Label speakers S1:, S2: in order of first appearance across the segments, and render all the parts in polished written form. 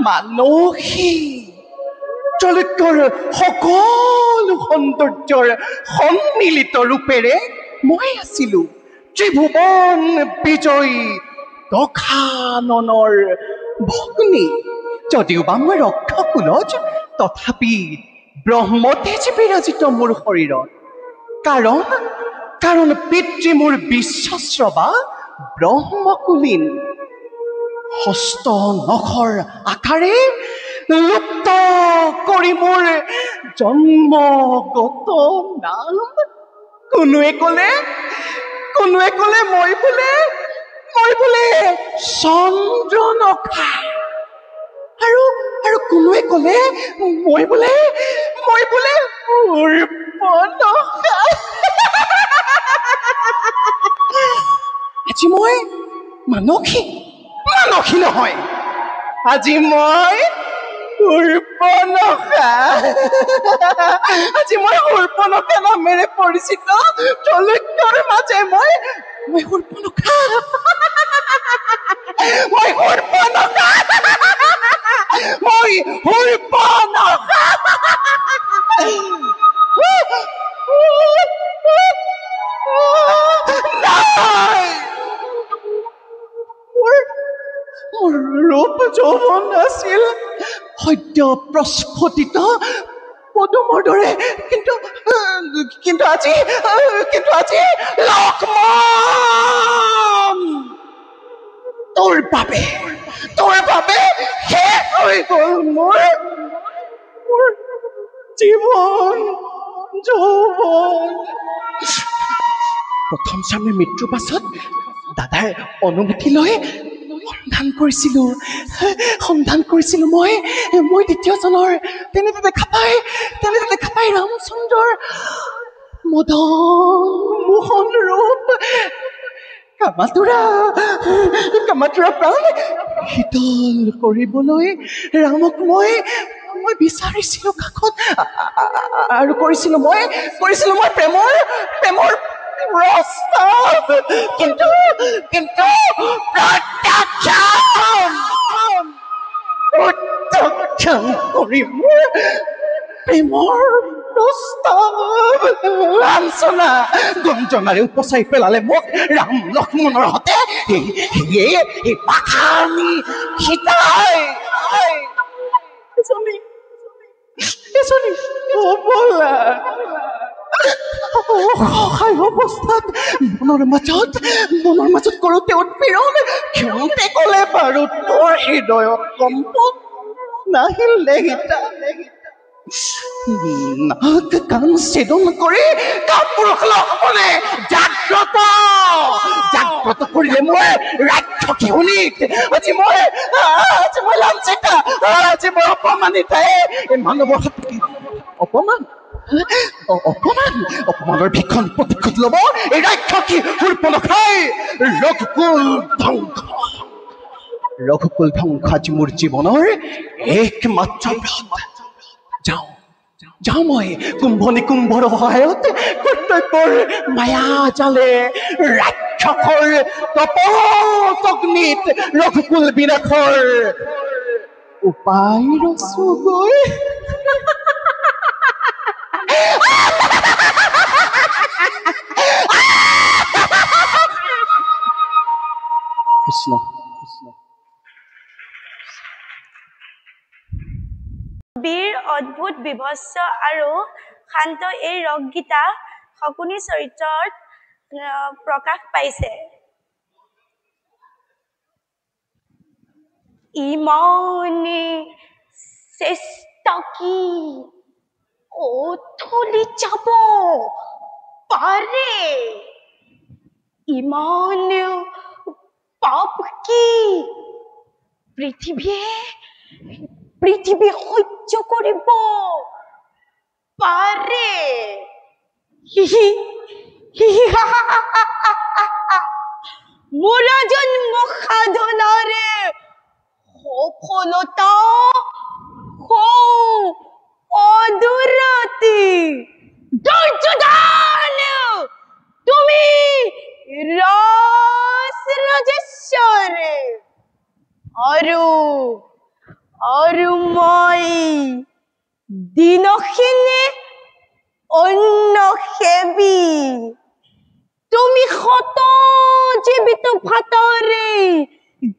S1: মানসী জলতৰ সকলো সৌন্দৰ্যৰ সন্মিলিত ৰূপেৰে মই আছিলো ত্ৰিভুৱন বিজয়ী দক্ষাননৰ ভগ্নী। যদিওবা মই ৰক্ষকুলত, তথাপি ব্ৰহ্মতেজ বিৰাজিত মোৰ শৰীৰত। কাৰণ পিতৃ মোৰ বিশ্বস্ৰৱা ব্ৰহ্মকুলীন। হস্ত নখৰ আকাৰে লুপ্ত কৰি মোৰ জন্মগত নাম। কোনোৱে ক'লে মই বোলে চন্দ্ৰনখা, আৰু কোনোৱে ক'লে মই বোলে সূৰ্পনখা। আজি মই মানসী নহয়, আজি মই সূৰ্পনখা। আজি মই সূৰ্পনখা নামেৰে পৰিচিত। জলতৰ মাজে মই সূৰ্পনখা। মই সূৰ্পনখা। মোৰ ৰূপ যৌৱন আছিল সদ্য প্ৰস্ফুটিত পদুমৰ দৰে, কিন্তু আজি লক্ষ্মণ তোৰ বাবে শেষ হৈ গ'ল মোৰ জীৱন যৌৱন। প্ৰথম স্বামীৰ মৃত্যুৰ পাছত দাদাৰ অনুমতি লৈ সন্ধান কৰিছিলো মই দ্বিতীয়জনৰ। তেনেতে দেখা পাই ৰামচন্দ্ৰৰ মদন মোহন ৰূপ। কামাতুৰা প্ৰাণ শীতল কৰিবলৈ ৰামক মই বিচাৰিছিলো কাষত, আৰু কৰিছিলো মই প্ৰেমৰ প্ৰস্তাৱ। কিন্তু প্ৰত্যাখ্যান কৰি মোৰ প্ৰেমৰ প্ৰস্তাৱ লাঞ্ছনা গঞ্জনাৰে উপচাই পেলালে মোক ৰাম লক্ষ্মণৰ হতে এই পাখানি সীতাই। এজনী অসহায় অৱস্থাত মনৰ মাজত কৰোঁতে উৎপীড়ন ক্ষমতে ক'লে বাৰু তোৰ হৃদয়ত কম্পন নাহিল নেগিতা। নাক কাণ ছেদন কৰি কাপুৰুষ লক্ষ্মণে জাগ্ৰত কৰিলে মই ৰাক্ষসী শোণিত। আজি মই লাঞ্ছিত, আজি মই অপমানিত। মানৱৰ অপমানৰ ভীষণ প্ৰতিশোধ ল'ব এই ৰাক্ষসী শূৰ্পনখাই। ৰঘুকুল ধ্বংস আজি মোৰ জীৱনৰ একমাত্ৰ ব্ৰত। যাওঁ মই কুম্ভ নিকুম্ভৰ সহায়ত কৰ্তব্যৰ মায়া জালে ৰাক্ষসৰ তপগ্নিত ৰঘুকুল বিনাশৰ উপায় ৰচোগৈ। কৃষ্ণ।
S2: বীৰ অদ্ভুত বিভৎস আৰু শান্ত এই ৰসগীতা শকুনি চৰিত্ৰত প্ৰকাশ পাইছে। ইমানে চেষ্টা কি অথলি যাব পাৰে, ইমানে পাপ কি পৃথিৱী সহ্য কৰিব পাৰে। মোৰ জন্ম সাধনাৰে সফলতা অদূৰতি। দুৰ্যোধন তুমি ৰাজেশ্বৰ আৰু আৰু মই দিনখিনি অন্য সেবী তুমি শত জীৱিত ভাতৰে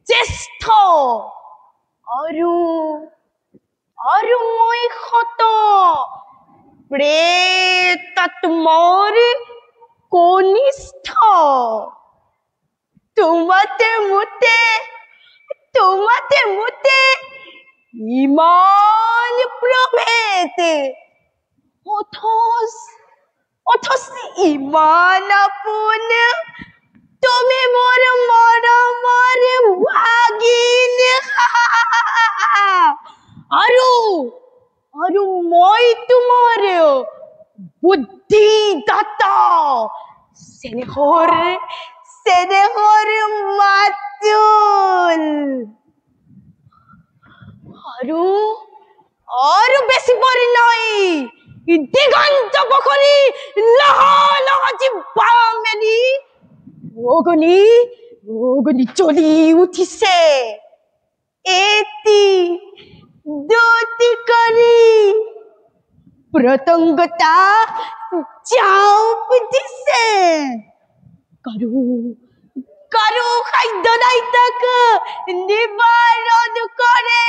S2: জ্যেষ্ঠ আৰু আৰু মই শত প্ৰেতাত্মৰ কনিষ্ঠ তোমাতে মোতে ইমান প্ৰভেদ অথচ ইমান আপোন তুমি মোৰ মৰমৰ ভাগিন আৰু মই তোমাৰ বুদ্ধিদাতা চেনেহৰ মাতুল আৰু বেছি পৰি নাই দিগন্ত পুখুৰী লহ লহ জিভা মেলি অগনি জ্বলি উঠিছে এটি দুটি কৰি প্ৰতংগতা জাপ দিছে কাৰো খাদ্য নাই তাক নিবাৰণ কৰে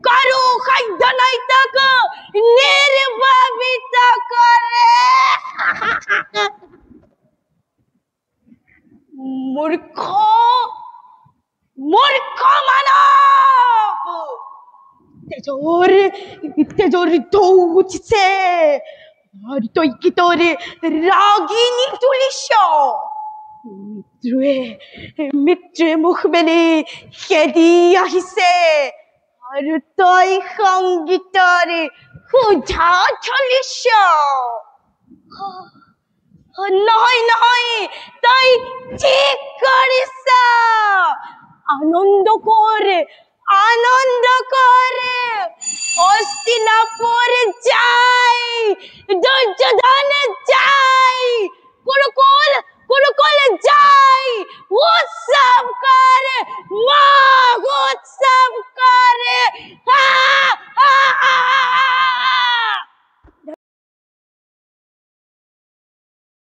S2: কাৰো খাদ্য নাই তাক নিৰ্বাপিত কৰে মূৰ্খ মানৱ তেজৰ ঢৌ উঠিছে আৰু তই কি তোৰ ৰাগিনী তুলিছ মিত্ৰে মুখ মেলি খেদি আহিছে আৰু তই সংগীতৰ সুধা চলিছ নহয় তই ঠিক কৰিছ আনন্দ কৰ হস্তিনাপুৰ যাই দুৰ্যোধন যাই কুৰুকুল যাই উৎসৱ কৰ